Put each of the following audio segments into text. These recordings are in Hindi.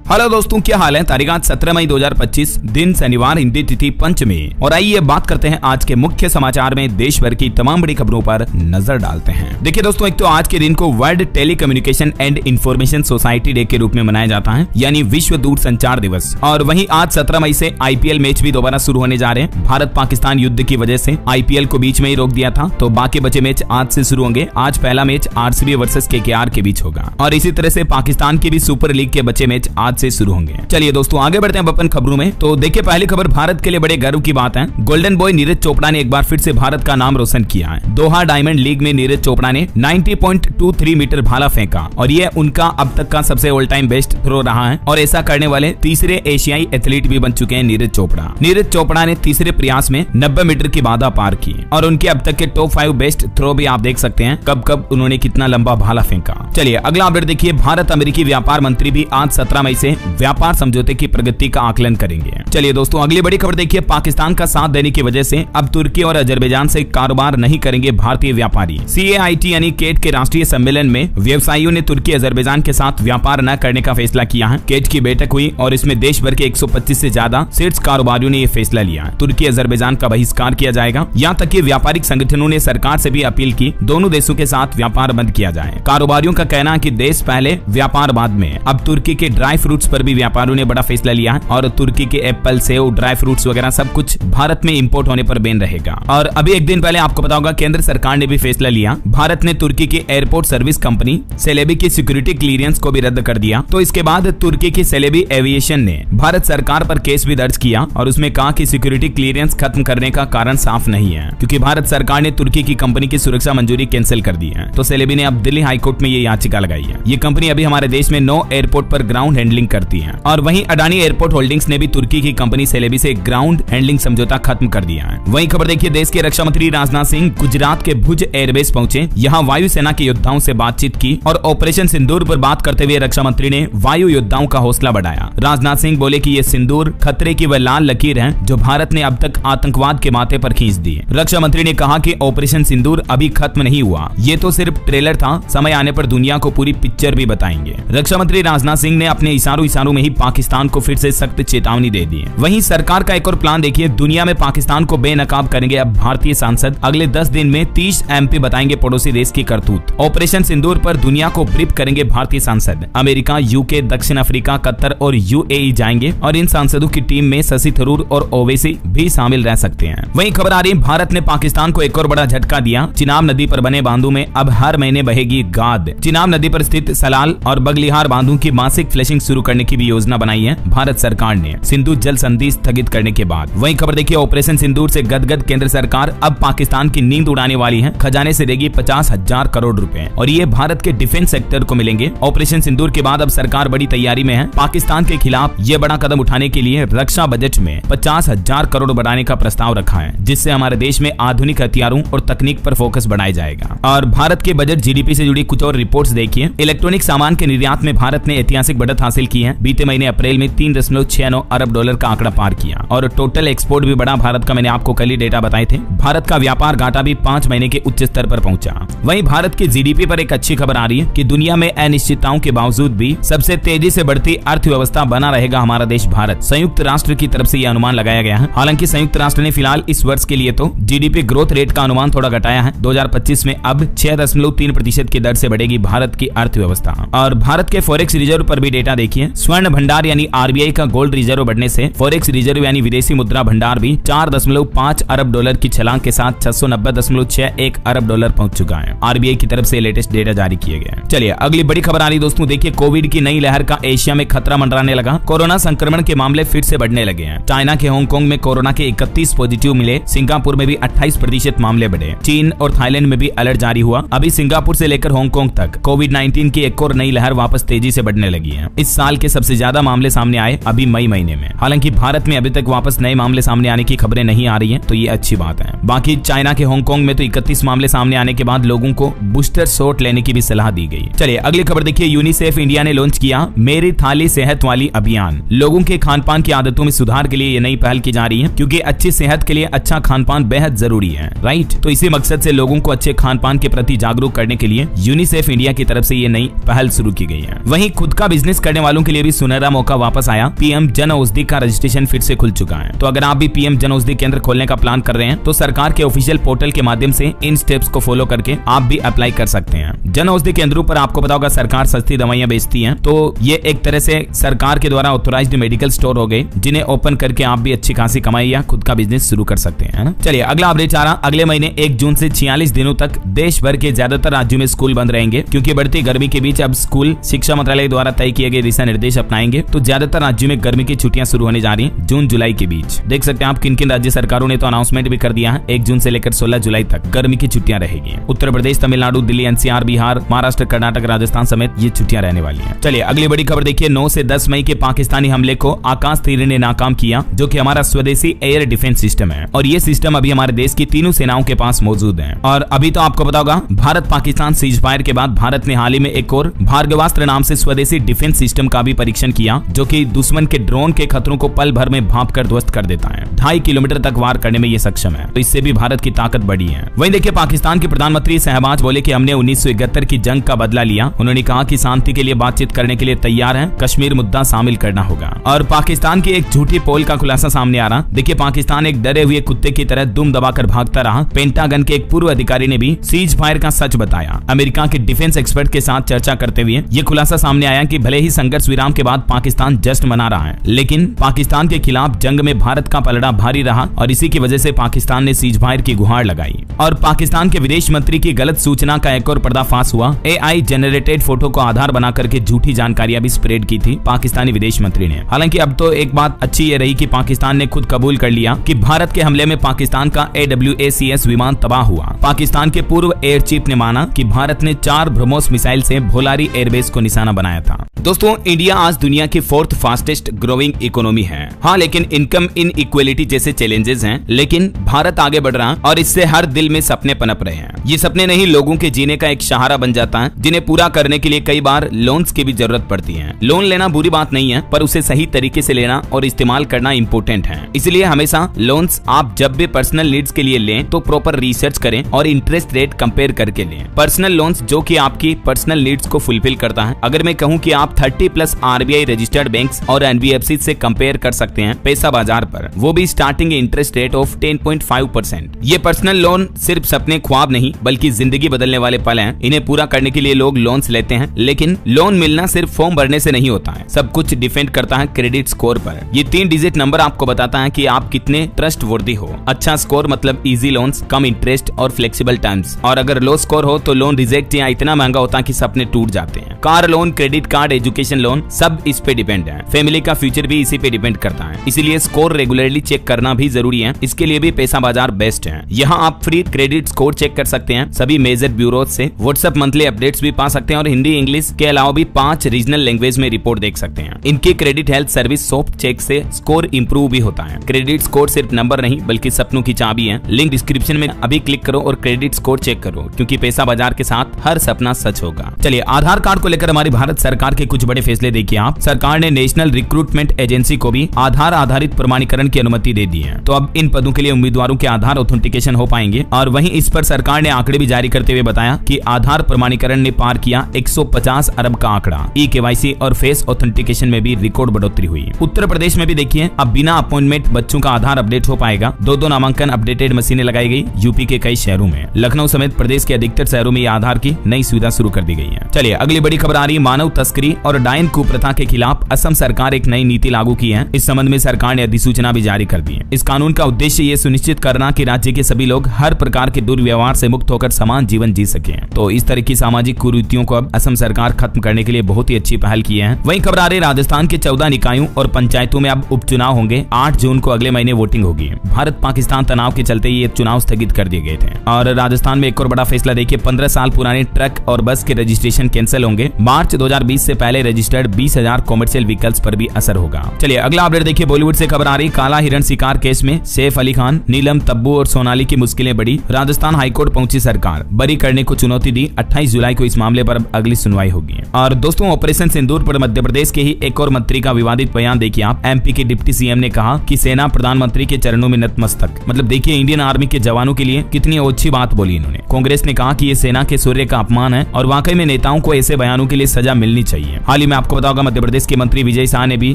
हेलो दोस्तों, क्या हाल है। तारीख आज 17 मई 2025, दिन शनिवार, हिंदी तिथि पंचमी। और आइए बात करते हैं आज के मुख्य समाचार में देश भर की तमाम बड़ी खबरों पर नजर डालते हैं। देखिए दोस्तों, एक तो आज के दिन को world telecommunication and information society day के रूप में मनाया जाता है, यानी विश्व दूरसंचार दिवस। और वहीं आज 17 मई से आईपीएल मैच भी दोबारा शुरू होने जा रहे हैं। भारत पाकिस्तान युद्ध की वजह से आईपीएल को बीच में ही रोक दिया था, तो बाकी बचे मैच आज से शुरू होंगे। आज पहला मैच आरसीबी वर्सेस केकेआर के बीच होगा और इसी तरह से पाकिस्तान की भी सुपर लीग के बचे मैच आज से शुरू होंगे। चलिए दोस्तों, आगे बढ़ते हैं अपन खबरों में। तो देखिए, पहली खबर भारत के लिए बड़े गर्व की बात है। गोल्डन बॉय नीरज चोपड़ा ने एक बार फिर से भारत का नाम रोशन किया है। दोहा डायमंड लीग में नीरज चोपड़ा ने 90.23 मीटर भाला फेंका और यह उनका अब तक का सबसे ऑल टाइम बेस्ट थ्रो रहा है और ऐसा करने वाले तीसरे एशियाई एथलीट भी बन चुके हैं नीरज चोपड़ा। नीरज चोपड़ा ने तीसरे प्रयास में 90 मीटर की बाधा पार की और उनके अब तक के टॉप 5 बेस्ट थ्रो भी आप देख सकते हैं, कब कब उन्होंने कितना लंबा भाला फेंका। चलिए अगला अपडेट देखिए। भारत अमेरिकी व्यापार मंत्री भी आज 17 मई से व्यापार समझौते की प्रगति का आकलन करेंगे। चलिए दोस्तों, अगली बड़ी खबर देखिए। पाकिस्तान का साथ देने की वजह से अब तुर्की और अजरबैजान से कारोबार नहीं करेंगे भारतीय व्यापारी। CAIT यानी केट के राष्ट्रीय सम्मेलन में व्यवसायियों ने तुर्की अजरबैजान के साथ व्यापार न करने का फैसला किया है। केट की बैठक हुई और इसमें देश भर के 125 से ज्यादा शीर्ष कारोबारियों ने यह फैसला लिया। तुर्की अजरबैजान का बहिष्कार किया जाएगा। यहाँ तक कि व्यापारिक संगठनों ने सरकार से भी अपील की दोनों देशों के साथ व्यापार बंद किया जाए। कारोबारियों का कहना है कि देश पहले व्यापार बाद में। अब तुर्की के ड्राई फ्रूट्स पर भी व्यापारियों ने बड़ा फैसला लिया है और तुर्की के एप्पल, सेव, ड्राई फ्रूट्स वगैरह सब कुछ भारत में इंपोर्ट होने पर बैन रहेगा। और अभी एक दिन पहले आपको पता होगा, केंद्र सरकार ने भी फैसला लिया। भारत ने तुर्की की एयरपोर्ट सर्विस कंपनी सेलेबी की सिक्योरिटी क्लियरेंस को भी रद्द कर दिया। तो इसके बाद तुर्की की सेलेबी एविएशन ने भारत सरकार पर केस भी दर्ज किया और उसमें कहा कि सिक्योरिटी क्लियरेंस खत्म करने का कारण साफ नहीं है, क्योंकि भारत सरकार ने तुर्की की कंपनी की सुरक्षा मंजूरी कैंसिल कर दी है। तो सेलेबी ने अब दिल्ली हाईकोर्ट में ये याचिका लगाई है। ये कंपनी अभी हमारे देश में 9 एयरपोर्ट पर ग्राउंड हैंडलिंग करती है। और वहीं अडानी एयरपोर्ट होल्डिंग्स ने भी तुर्की की कंपनी सेलेबी से ग्राउंड हैंडलिंग समझौता खत्म कर दिया है। वहीं खबर देखिए, देश के रक्षा मंत्री राजनाथ सिंह गुजरात के भुज एयरबेस पहुंचे। यहां वायुसेना के योद्धाओं से बातचीत की और ऑपरेशन सिंदूर पर बात करते हुए रक्षा मंत्री ने वायु योद्धाओं का हौसला बढ़ाया। राजनाथ सिंह बोले कि ये सिंदूर खतरे की वह लाल लकीर है जो भारत ने अब तक आतंकवाद के माथे पर खींच दी। रक्षा मंत्री ने कहा कि ऑपरेशन सिंदूर अभी खत्म नहीं हुआ, ये तो सिर्फ ट्रेलर था, समय आने पर दुनिया को पूरी पिक्चर भी बताएंगे। रक्षा मंत्री राजनाथ सिंह ने अपने इशारों में ही पाकिस्तान को फिर से सख्त चेतावनी दे दी। वहीं सरकार का एक और प्लान देखिए। दुनिया में पाकिस्तान को बेनकाब करेंगे अब भारतीय सांसद। अगले 10 दिन में 30 MP बताएंगे पड़ोसी देश की करतूत। ऑपरेशन सिंदूर पर दुनिया को ब्रीफ करेंगे भारतीय सांसद। अमेरिका, यूके, दक्षिण अफ्रीका, कतर और UAE जाएंगे और इन सांसदों की टीम में शशि थरूर और ओवैसी भी शामिल रह सकते हैं। वहीं खबर आ रही है, भारत ने पाकिस्तान को एक और बड़ा झटका दिया। चिनाब नदी पर बने बांधों में अब हर महीने बहेगी गाद। चिनाब नदी पर स्थित सलाल और बगलिहार बांधों की मासिक फ्लशिंग शुरू करने की भी योजना बनाई है भारत सरकार ने, सिंधु जल संधि स्थगित करने के बाद। वहीं खबर देखिए, ऑपरेशन सिंदूर से गदगद केंद्र सरकार अब पाकिस्तान की नींद उड़ाने वाली है। खजाने से देगी 50,000 करोड़ रुपए और ये भारत के डिफेंस सेक्टर को मिलेंगे। ऑपरेशन सिंदूर के बाद अब सरकार बड़ी तैयारी में है। पाकिस्तान के खिलाफ ये बड़ा कदम उठाने के लिए रक्षा बजट में 50,000 करोड़ बढ़ाने का प्रस्ताव रखा है, जिससे हमारे देश में आधुनिक हथियारों और तकनीक पर फोकस बढ़ाया जाएगा। और भारत के बजट GDP से जुड़ी कुछ और रिपोर्ट्स देखिए। इलेक्ट्रॉनिक सामान के निर्यात में भारत ने ऐतिहासिक बढ़त हासिल की है। बीते महीने अप्रैल में 3.69 अरब डॉलर का आंकड़ा पार किया और टोटल एक्सपोर्ट भी बढ़ा भारत का। मैंने आपको कल ही डेटा बताए थे। भारत का व्यापार घाटा भी 5 महीने के उच्च स्तर पर पहुंचा। वहीं भारत की GDP पर एक अच्छी खबर आ रही है कि दुनिया में अनिश्चितताओं के बावजूद भी सबसे तेजी से बढ़ती अर्थव्यवस्था बना रहेगा हमारा देश भारत। संयुक्त राष्ट्र की तरफ से यह अनुमान लगाया गया है। हालांकि संयुक्त राष्ट्र ने फिलहाल इस वर्ष के लिए तो GDP ग्रोथ रेट का अनुमान थोड़ा घटाया है। 2025 में अब 6.3% की दर से बढ़ेगी भारत की अर्थव्यवस्था। और भारत के फॉरेक्स रिजर्व पर भी डेटा देखिए। स्वर्ण भंडार यानी RBI का गोल्ड रिजर्व बढ़ने से फॉरेक्स रिजर्व यानी विदेशी मुद्रा भंडार भी 4.5 अरब डॉलर की छलांग के साथ 690.61 अरब डॉलर पहुंच चुका है। RBI की तरफ से लेटेस्ट डेटा जारी किए गए। चलिए अगली बड़ी खबर आ रही दोस्तों, देखिए कोविड की नई लहर का एशिया में खतरा मंडराने लगा। कोरोना संक्रमण के मामले फिर से बढ़ने लगे हैं। चाइना के हांगकांग में कोरोना के 31 पॉजिटिव मिले। सिंगापुर में भी 28% मामले बढ़े। चीन और थाईलैंड में भी अलर्ट जारी हुआ। अभी सिंगापुर से लेकर हांगकांग तक कोविड-19 की एक और नई लहर वापस तेजी से बढ़ने लगी है। इस साल के सबसे ज्यादा मामले सामने आए अभी मई महीने में। हालांकि भारत में अभी तक वापस नए मामले सामने आने की खबरें नहीं आ रही हैं, तो ये अच्छी बात है। बाकी चाइना के हांगकांग में तो 31 मामले सामने आने के बाद लोगों को बूस्टर शॉट लेने की भी सलाह दी गई। चलिए अगली खबर देखिए। यूनिसेफ इंडिया ने लॉन्च किया मेरी थाली सेहत वाली अभियान। लोगों के खान पान की आदतों में सुधार के लिए ये नई पहल की जा रही है, क्योंकि अच्छी सेहत के लिए अच्छा खान पान बेहद जरूरी है, राइट। तो इसी मकसद से लोगों को अच्छे खान पान के प्रति जागरूक करने के लिए यूनिसेफ इंडिया की तरफ से ये नई पहल शुरू की गई है। वहीं खुद का बिजनेस करने वालों वालों के लिए भी सुनहरा मौका वापस आया। पीएम जन औषधि का रजिस्ट्रेशन फिर से खुल चुका है। तो अगर आप भी पीएम जन औषधि केंद्र खोलने का प्लान कर रहे हैं तो सरकार के ऑफिशियल पोर्टल के माध्यम से इन स्टेप्स को फॉलो करके आप भी अप्लाई कर सकते हैं। जन औषधि केंद्रों पर आपको पता होगा सरकार सस्ती दवाइयां बेचती है, तो ये एक तरह से सरकार के द्वारा ऑथोराइज्ड मेडिकल स्टोर हो गए, जिन्हें ओपन करके आप भी अच्छी खासी कमाई या खुद का बिजनेस शुरू कर सकते हैं, है ना। चलिए अगला अपडेट आ रहा। अगले महीने 1 जून से 46 दिनों तक देश भर के ज्यादातर राज्यों में स्कूल बंद रहेंगे, क्योंकि बढ़ती गर्मी के बीच अब स्कूल शिक्षा मंत्रालय द्वारा तय किए गए दिशा निर्देश अपनाएंगे। तो ज्यादातर राज्यों में गर्मी की छुट्टियां शुरू होने जा रही हैं जून जुलाई के बीच। देख सकते हैं आप किन किन राज्य सरकारों ने तो अनाउंसमेंट भी कर दिया है। 1 जून से लेकर 16 जुलाई तक गर्मी की छुट्टियां रहेगी। उत्तर प्रदेश, तमिलनाडु, दिल्ली, एनसीआर, बिहार, महाराष्ट्र, कर्नाटक, राजस्थान समेत ये छुट्टियां रहने वाली हैं। चलिए अगली बड़ी खबर देखिए। 9 से 10 मई के पाकिस्तानी हमले को आकाश तीर ने नाकाम किया, जो कि हमारा स्वदेशी एयर डिफेंस सिस्टम है। और ये सिस्टम अभी हमारे देश की तीनों सेनाओं के पास मौजूद है। और अभी तो आपको पता होगा भारत पाकिस्तान सीज फायर के बाद भारत ने हाल ही में एक और भार्गवास्त्र नाम से स्वदेशी डिफेंस सिस्टम का भी परीक्षण किया, जो कि दुश्मन के ड्रोन के खतरों को पल भर में भांप कर ध्वस्त कर देता है। 2.5 किलोमीटर तक वार करने में ये सक्षम है। तो इससे भी भारत की ताकत बढ़ी है। वहीं देखिए पाकिस्तान के प्रधानमंत्री शहबाज बोले कि हमने 1971 की जंग का बदला लिया। उन्होंने कहा कि शांति के लिए बातचीत करने के लिए तैयार हैं, कश्मीर मुद्दा शामिल करना होगा। और पाकिस्तान की एक झूठी पोल का खुलासा सामने आ रहा। देखिए पाकिस्तान एक डरे हुए कुत्ते की तरह दुम दबाकर भागता रहा। पेंटागन के एक पूर्व अधिकारी ने भी सीज फायर का सच बताया। अमेरिका के डिफेंस एक्सपर्ट के साथ चर्चा करते हुए ये खुलासा सामने आया कि भले ही संघर्ष विराम के बाद पाकिस्तान जश्न मना रहा है, लेकिन पाकिस्तान के खिलाफ जंग में भारत का पलड़ा भारी रहा और इसी की वजह से पाकिस्तान ने सीज फायर की गुहार लगाई। और पाकिस्तान के विदेश मंत्री की गलत सूचना का एक और पर्दाफाश हुआ। एआई जनरेटेड फोटो को आधार बना करके झूठी जानकारियां भी स्प्रेड की थी पाकिस्तानी विदेश मंत्री ने। हालांकि अब तो एक बात अच्छी ये रही कि पाकिस्तान ने खुद कबूल कर लिया कि भारत के हमले में पाकिस्तान का AWACS विमान तबाह हुआ। पाकिस्तान के पूर्व एयर चीफ ने माना कि भारत ने 4 ब्रह्मोस मिसाइल से भोलारी एयरबेस को निशाना बनाया था। दोस्तों इंडिया आज दुनिया की 4th फास्टेस्ट ग्रोइंग इकोनॉमी है। हाँ, लेकिन इनकम इनइक्वालिटी जैसे चैलेंजेस हैं, लेकिन भारत आगे बढ़ रहा है और इससे हर दिल में सपने पनप रहे हैं। ये सपने नहीं लोगों के जीने का एक सहारा बन जाता है, जिन्हें पूरा करने के लिए कई बार लोन्स की भी जरूरत पड़ती है। लोन लेना बुरी बात नहीं है, पर उसे सही तरीके से लेना और इस्तेमाल करना इम्पोर्टेंट है। इसलिए हमेशा लोन्स आप जब भी पर्सनल नीड्स के लिए लें तो प्रॉपर रिसर्च करें और इंटरेस्ट रेट कंपेयर करके लें। पर्सनल लोन्स जो कि आपकी पर्सनल नीड्स को फुलफिल करता है। अगर मैं कहूं कि आप 30+ RBI रजिस्टर्ड बैंक्स और NBFC से कंपेयर कर सकते हैं पैसा बाजार पर, वो भी स्टार्टिंग इंटरेस्ट रेट ऑफ 10.5%। ये पर्सनल लोन सिर्फ सपने ख्वाब नहीं बल्कि जिंदगी बदलने वाले पल हैं। इन्हें पूरा करने के लिए लोग लोन्स लेते हैं, लेकिन लोन मिलना सिर्फ फॉर्म भरने से नहीं होता है। सब कुछ डिपेंड करता है क्रेडिट स्कोर पर। ये 3 डिजिट नंबर आपको बताता है कि आप कितने ट्रस्ट वर्दी हो। अच्छा स्कोर मतलब इजी लोन्स, कम इंटरेस्ट और फ्लेक्सिबल टर्म्स। और अगर लो स्कोर हो तो लोन रिजेक्ट या इतना महंगा होता है कि सपने टूट जाते हैं। Car loan, credit card, education loan सब इस पे डिपेंड है। फैमिली का फ्यूचर भी इसी पे डिपेंड करता है। इसीलिए स्कोर रेगुलरली चेक करना भी जरूरी है। इसके लिए भी पैसा बाजार बेस्ट है। यहाँ आप फ्री क्रेडिट स्कोर चेक कर सकते हैं सभी मेजर ब्यूरो से। व्हाट्सएप मंथली अपडेट्स भी पा सकते हैं और हिंदी इंग्लिश के अलावा भी 5 रीजनल लैंग्वेज में रिपोर्ट देख सकते हैं। इनके credit health service soft check से स्कोर इंप्रूव भी होता है। क्रेडिट स्कोर सिर्फ नंबर नहीं बल्कि सपनों की चाबी है। लिंक डिस्क्रिप्शन में अभी क्लिक करो और क्रेडिट स्कोर चेक करो, क्योंकि पैसा बाजार के साथ हर सपना सच होगा। चलिए आधार कार्ड को लेकर हमारी भारत सरकार के कुछ बड़े फैसले देखिए आप। सरकार ने नेशनल रिक्रूटमेंट एजेंसी को भी आधार आधारित प्रमाणीकरण की अनुमति दे दी है। तो अब इन पदों के लिए उम्मीदवारों के आधार ऑथेंटिकेशन हो पाएंगे। और वहीं इस पर सरकार ने आंकड़े भी जारी करते हुए बताया कि आधार प्रमाणीकरण ने पार किया 150 अरब का आंकड़ा। KYC और फेस ऑथेंटिकेशन में भी रिकॉर्ड बढ़ोतरी हुई। उत्तर प्रदेश में भी देखिए अब बिना अपॉइंटमेंट बच्चों का आधार अपडेट हो पाएगा। 2 नामांकन अपडेटेड मशीनें लगाई गई यूपी के कई शहरों में। लखनऊ समेत प्रदेश के अधिकतर शहरों में आधार की नई सुविधा शुरू कर दी गई है। चलिए अगली बड़ी खबर आ रही है। मानव तस्करी और डायन कुप्रथा के खिलाफ असम सरकार एक नई नीति लागू की है। इस संबंध में सरकार ने अधिसूचना भी जारी कर दी है। इस कानून का उद्देश्य ये सुनिश्चित करना कि राज्य के सभी लोग हर प्रकार के दुर्व्यवहार से मुक्त होकर समान जीवन जी सके। तो इस तरह की सामाजिक कुरीतियों को अब असम सरकार खत्म करने के लिए बहुत ही अच्छी पहल की है। वहीं खबर आ रही राजस्थान के 14 निकायों और पंचायतों में अब उपचुनाव होंगे। 8 जून को अगले महीने वोटिंग होगी। भारत पाकिस्तान तनाव के चलते ये चुनाव स्थगित कर दिए गए थे। और राजस्थान में एक और बड़ा फैसला देखिए। 15 साल पुराने ट्रक और बस के रजिस्ट्रेशन कैंसिल होंगे। मार्च 2020 से पहले रजिस्टर्ड 20,000 कॉमर्शियल व्हीकल्स पर भी असर होगा। चलिए अगला अपडेट देखिए। बॉलीवुड से खबर आ रही। काला हिरण शिकार केस में सैफ अली खान, नीलम, तब्बू और सोनाली की मुश्किलें बढ़ी। राजस्थान हाईकोर्ट पहुंची सरकार, बरी करने को चुनौती दी। 28 जुलाई को इस मामले पर अगली सुनवाई होगी। और दोस्तों ऑपरेशन सिंदूर पर मध्य प्रदेश के ही एक और मंत्री का विवादित बयान देखिए आप। MP के डिप्टी CM ने कहा कि सेना प्रधानमंत्री के चरणों में नतमस्तक। मतलब देखिए इंडियन आर्मी के जवानों के लिए कितनी अच्छी बात बोली इन्होंने। कांग्रेस ने कहा कि ये सेना के सूर्य का अपमान है और वाकई में नेताओं को ऐसे बयानों के लिए सजा मिलनी चाहिए। हाल ही में आपको आपको बताओगे मध्य प्रदेश के मंत्री विजय शाह ने भी